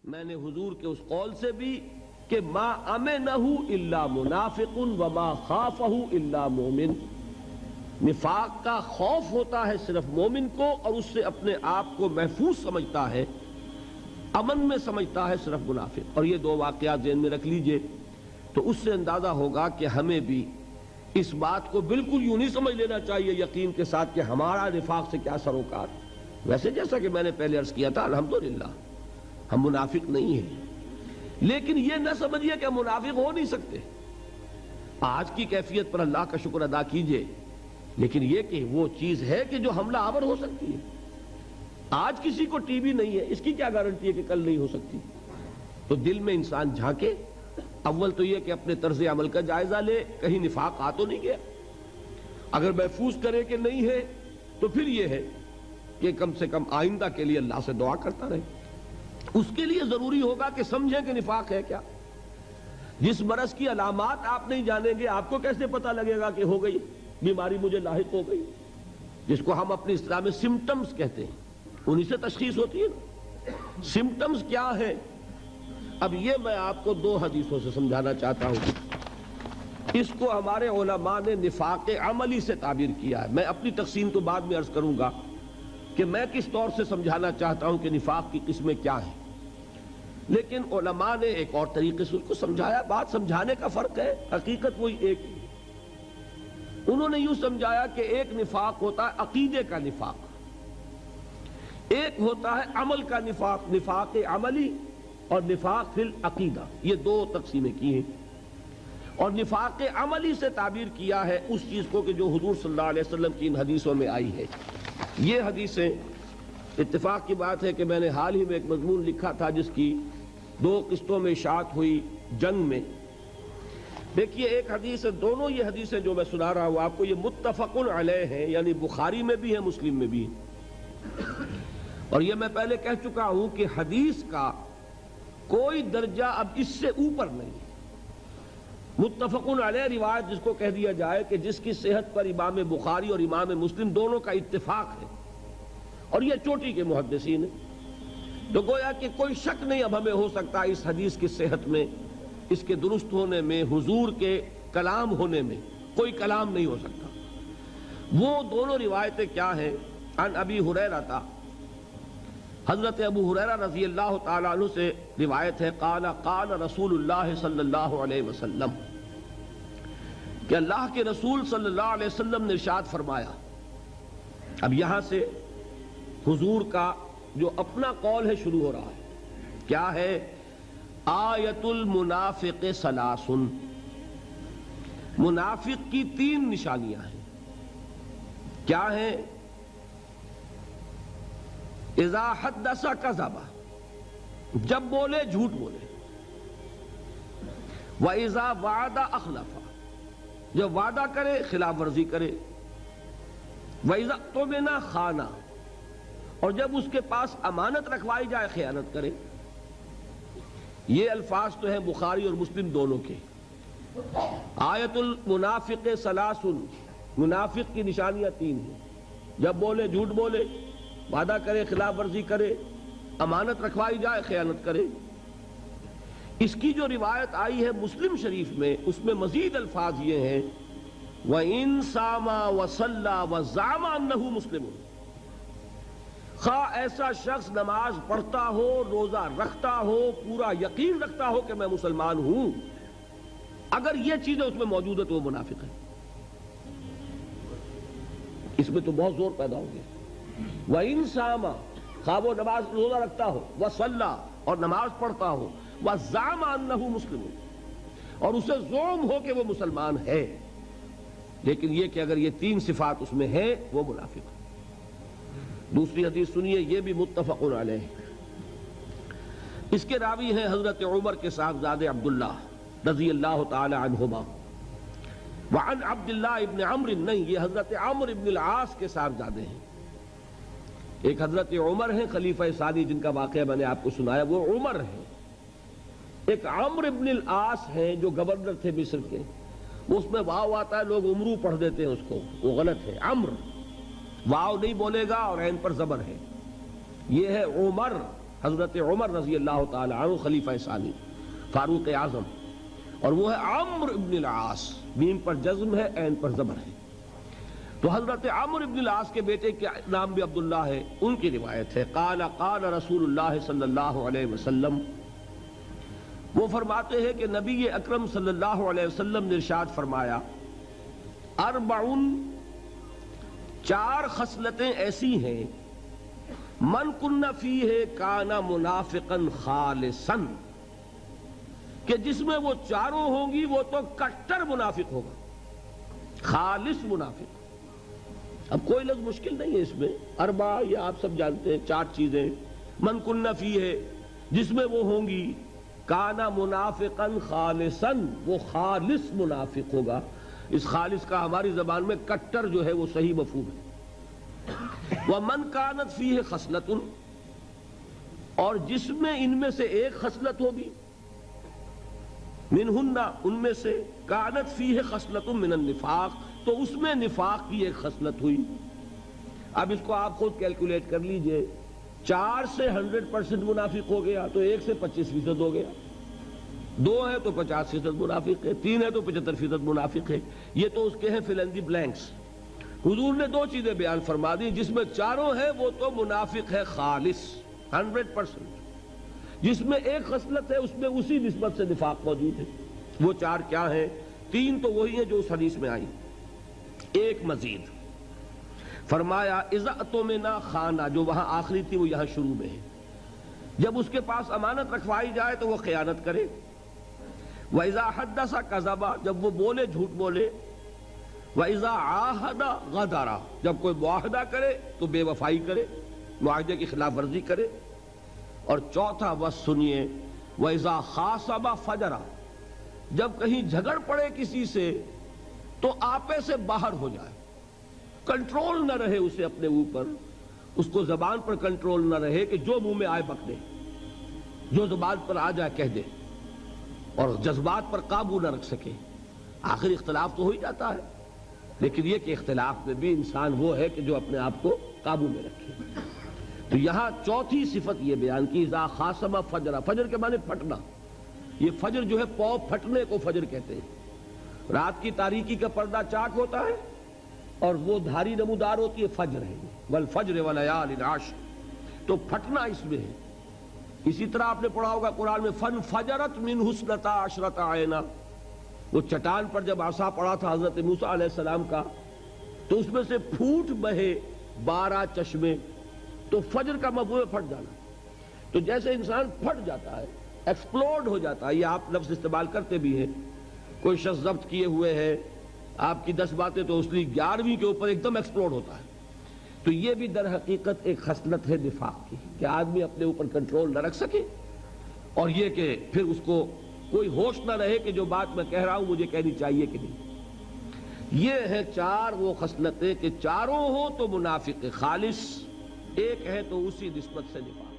میں نے حضور کے اس قول سے بھی کہ ما امنہ الا منافق وما خافہ الا مومن، نفاق کا خوف ہوتا ہے صرف مومن کو اور اس سے اپنے آپ کو محفوظ سمجھتا ہے، امن میں سمجھتا ہے صرف منافق۔ اور یہ دو واقعات ذہن میں رکھ لیجئے تو اس سے اندازہ ہوگا کہ ہمیں بھی اس بات کو بالکل یوں نہیں سمجھ لینا چاہیے یقین کے ساتھ کہ ہمارا نفاق سے کیا سروکار۔ ویسے جیسا کہ میں نے پہلے عرض کیا تھا الحمدللہ ہم منافق نہیں ہیں، لیکن یہ نہ سمجھیے کہ ہم منافق ہو نہیں سکتے۔ آج کی کیفیت پر اللہ کا شکر ادا کیجئے، لیکن یہ کہ وہ چیز ہے کہ جو حملہ آور ہو سکتی ہے۔ آج کسی کو ٹی بی نہیں ہے، اس کی کیا گارنٹی ہے کہ کل نہیں ہو سکتی؟ تو دل میں انسان جھانکے، اول تو یہ کہ اپنے طرز عمل کا جائزہ لے، کہیں نفاق آ تو نہیں گیا۔ اگر محفوظ کرے کہ نہیں ہے تو پھر یہ ہے کہ کم سے کم آئندہ کے لیے اللہ سے دعا کرتا رہے۔ اس کے لیے ضروری ہوگا کہ سمجھیں کہ نفاق ہے کیا۔ جس مرض کی علامات آپ نہیں جانیں گے، آپ کو کیسے پتہ لگے گا کہ ہو گئی بیماری مجھے لاحق ہو گئی؟ جس کو ہم اپنی اصطلاح میں سمٹمز کہتے ہیں، انہی سے تشخیص ہوتی ہے نا۔ سمٹمز کیا ہے؟ اب یہ میں آپ کو دو حدیثوں سے سمجھانا چاہتا ہوں۔ اس کو ہمارے علماء نے نفاق عملی سے تعبیر کیا ہے۔ میں اپنی تقسیم تو بعد میں عرض کروں گا کہ میں کس طور سے سمجھانا چاہتا ہوں کہ نفاق کی قسمیں کیا ہیں، لیکن علماء نے ایک اور طریقے سے اس کو سمجھایا۔ بات سمجھانے کا فرق ہے، حقیقت وہی ایک ہے۔ انہوں نے یوں سمجھایا کہ ایک نفاق ہوتا ہے عقیدے کا نفاق، ایک ہوتا ہے عمل کا نفاق، نفاق عملی اور نفاق فی العقیدہ، یہ دو تقسیمیں کی ہیں۔ اور نفاق عملی سے تعبیر کیا ہے اس چیز کو کہ جو حضور صلی اللہ علیہ وسلم کی ان حدیثوں میں آئی ہے۔ یہ حدیثیں، اتفاق کی بات ہے کہ میں نے حال ہی میں ایک مضمون لکھا تھا جس کی دو قسطوں میں اشاعت ہوئی جنگ میں۔ دیکھیے ایک حدیث ہے، دونوں یہ حدیثیں جو میں سنا رہا ہوں آپ کو، یہ متفق علیہ ہیں، یعنی بخاری میں بھی ہے مسلم میں بھی ہے۔ اور یہ میں پہلے کہہ چکا ہوں کہ حدیث کا کوئی درجہ اب اس سے اوپر نہیں ہے۔ متفق علیہ روایت جس کو کہہ دیا جائے کہ جس کی صحت پر امام بخاری اور امام مسلم دونوں کا اتفاق ہے، اور یہ چوٹی کے محدثین ہیں، تو گویا کہ کوئی شک نہیں اب ہمیں ہو سکتا اس حدیث کی صحت میں، اس کے درست ہونے میں، حضور کے کلام ہونے میں کوئی کلام نہیں ہو سکتا۔ وہ دونوں روایتیں کیا ہیں؟ عن ابی ہریرہ، حضرت ابو ہریرہ رضی اللہ تعالیٰ عنہ سے روایت ہے، قال قال رسول اللہ صلی اللہ علیہ وسلم، کہ اللہ کے رسول صلی اللہ علیہ وسلم نے ارشاد فرمایا۔ اب یہاں سے حضور کا جو اپنا قول ہے شروع ہو رہا ہے، کیا ہے؟ آیت المنافق ثلاث، منافق کی تین نشانیاں ہیں۔ کیا ہیں؟ اذا حدث کذب، جب بولے جھوٹ بولے، واذا وعد اخلف، جب وعدہ کرے خلاف ورزی کرے، واذا اؤتمن خان، اور جب اس کے پاس امانت رکھوائی جائے خیانت کرے۔ یہ الفاظ تو ہیں بخاری اور مسلم دونوں کے۔ آیت المنافق ثلاث، منافق کی نشانیاں تین ہیں، جب بولے جھوٹ بولے، وعدہ کرے خلاف ورزی کرے، امانت رکھوائی جائے خیانت کرے۔ اس کی جو روایت آئی ہے مسلم شریف میں، اس میں مزید الفاظ یہ ہیں، وَإِن صَامَ وَصَلَّى وَزَعَمَ أَنَّهُ مُسْلِمٌ، خواہ ایسا شخص نماز پڑھتا ہو، روزہ رکھتا ہو، پورا یقین رکھتا ہو کہ میں مسلمان ہوں، اگر یہ چیزیں اس میں موجود ہے تو وہ منافق ہے۔ اس میں تو بہت زور پیدا ہو گیا۔ وَإِن صَامَ، خواہ وہ نماز روزہ رکھتا ہو، وَصَلَّى، اور نماز پڑھتا ہو، وَزَعَمَ أَنَّهُ مُسْلِمٌ، اور اسے زعم ہو کہ وہ مسلمان ہے، لیکن یہ کہ اگر یہ تین صفات اس میں ہیں وہ منافق ہے۔ دوسری حدیث سنیے، یہ بھی متفق علیہ، اس کے راوی ہیں حضرت عمر کے صاحبزادے عبداللہ رضی اللہ تعالی عنہما، وعن عبداللہ ابن عمرو، نہیں یہ حضرت عمرو ابن العاص کے صاحبزادے ہیں۔ ایک حضرت عمر ہیں خلیفہ ثانی جن کا واقعہ میں نے آپ کو سنایا، وہ عمر ہیں۔ ایک عمرو ابن العاص ہیں جو گورنر تھے مصر کے، اس میں واو آتا ہے، لوگ عمرو پڑھ دیتے ہیں اس کو، وہ غلط ہے۔ عمرو واو نہیں بولے گا اور عین پر زبر ہے، یہ ہے عمر، حضرت عمر رضی اللہ تعالی عنہ خلیفہ ثانی فاروق اعظم، اور وہ ہے عمرو ابن العاص، میم پر جزم ہے، عین پر زبر ہے۔ تو حضرت عمرو ابن العاص کے بیٹے کے نام بھی عبداللہ ہے، ان کی روایت ہے قال قال رسول اللہ صلی اللہ علیہ وسلم، وہ فرماتے ہیں کہ نبی اکرم صلی اللہ علیہ وسلم نے ارشاد فرمایا، اربعن، چار خصلتیں ایسی ہیں، من کن فیہ کان منافقا خالصا، کہ جس میں وہ چاروں ہوں گی وہ تو کٹر منافق ہوگا، خالص منافق۔ اب کوئی لفظ مشکل نہیں ہے اس میں، اربع یہ آپ سب جانتے ہیں، چار چیزیں، من کن فیہ جس میں وہ ہوں گی، کانا منافقا خالصا وہ خالص منافق ہوگا۔ اس خالص کا ہماری زبان میں کٹر جو ہے وہ صحیح مفہوم ہے۔ ومن کانت فیہ خصلۃ، اور جس میں ان میں سے ایک خصلت ہوگی، منہن ان میں سے، کانت فیہ خصلۃ من النفاق تو اس میں نفاق کی ایک خصلت ہوئی۔ اب اس کو آپ خود کیلکولیٹ کر لیجئے، 4 سے 100% منافق ہو گیا تو 1 سے 25% ہو گیا، 2 ہے تو 50% منافق ہے، 3 ہے تو 75% منافق ہے۔ یہ تو اس کے ہیں فل ان دی بلینکس۔ حضور نے 2 چیزیں بیان فرما دی، جس میں چاروں ہے وہ تو منافق ہے خالص 100%، جس میں ایک خصلت ہے اس میں اسی نسبت سے نفاق موجود ہے۔ وہ 4 کیا ہیں؟ 3 تو وہی ہیں جو اس حدیث میں آئی، ایک مزید فرمایا اذا اؤتمنا خانا، جو وہاں آخری تھی وہ یہاں شروع میں ہے، جب اس کے پاس امانت رکھوائی جائے تو وہ خیانت کرے، وَإِذَا حَدَّثَ كَذَبَ جب وہ بولے جھوٹ بولے، وَإِذَا عَاهَدَ غَدَرَ جب کوئی معاہدہ کرے تو بے وفائی کرے، معاہدے کی خلاف ورزی کرے، اور چوتھا بس سنیے وَإِذَا خَاصَمَ فَجَرَ جب کہیں جھگڑ پڑے کسی سے تو آپے سے باہر ہو جائے، کنٹرول نہ رہے اسے اپنے اوپر، اس کو زبان پر کنٹرول نہ رہے کہ جو منہ میں آئے بک دے، جو زبان پر آ جائے کہہ دے، اور جذبات پر قابو نہ رکھ سکے۔ آخر اختلاف تو ہو ہی جاتا ہے، لیکن یہ کہ اختلاف میں بھی انسان وہ ہے کہ جو اپنے آپ کو قابو میں رکھے۔ تو یہاں چوتھی صفت یہ بیان کی، اذا خاصم فجر، فجر کے معنی پھٹنا، یہ فجر جو ہے پاؤں پھٹنے کو فجر کہتے ہیں۔ رات کی تاریکی کا پردہ چاک ہوتا ہے اور وہ دھاری نمودار ہوتی ہے، فجر ہے، والفجر ولیال عشر، تو پھٹنا اس میں ہے۔ اسی طرح آپ نے پڑھا ہوگا قرآن میں فنفجرت منہ اثنتا عشرۃ عینا، وہ چٹان پر جب عصا پڑا تھا حضرت موسیٰ علیہ السلام کا تو اس میں سے پھوٹ بہے 12 چشمے، تو فجر کا مفہوم ہے پھٹ جانا۔ تو جیسے انسان پھٹ جاتا ہے، ایکسپلوڈ ہو جاتا ہے، یہ آپ لفظ استعمال کرتے بھی ہیں، کوئی شخص ضبط کیے ہوئے ہے، آپ کی 10 باتیں تو اس لیے 11ویں کے اوپر ایک دم ایکسپلوڈ ہوتا ہے۔ تو یہ بھی در حقیقت ایک خصلت ہے نفاق کی، کہ آدمی اپنے اوپر کنٹرول نہ رکھ سکے، اور یہ کہ پھر اس کو کوئی ہوش نہ رہے کہ جو بات میں کہہ رہا ہوں مجھے کہنی چاہیے کہ نہیں۔ یہ ہے 4 وہ خصلتیں کہ چاروں ہوں تو منافق خالص، ایک ہے تو اسی نسبت سے نفاق۔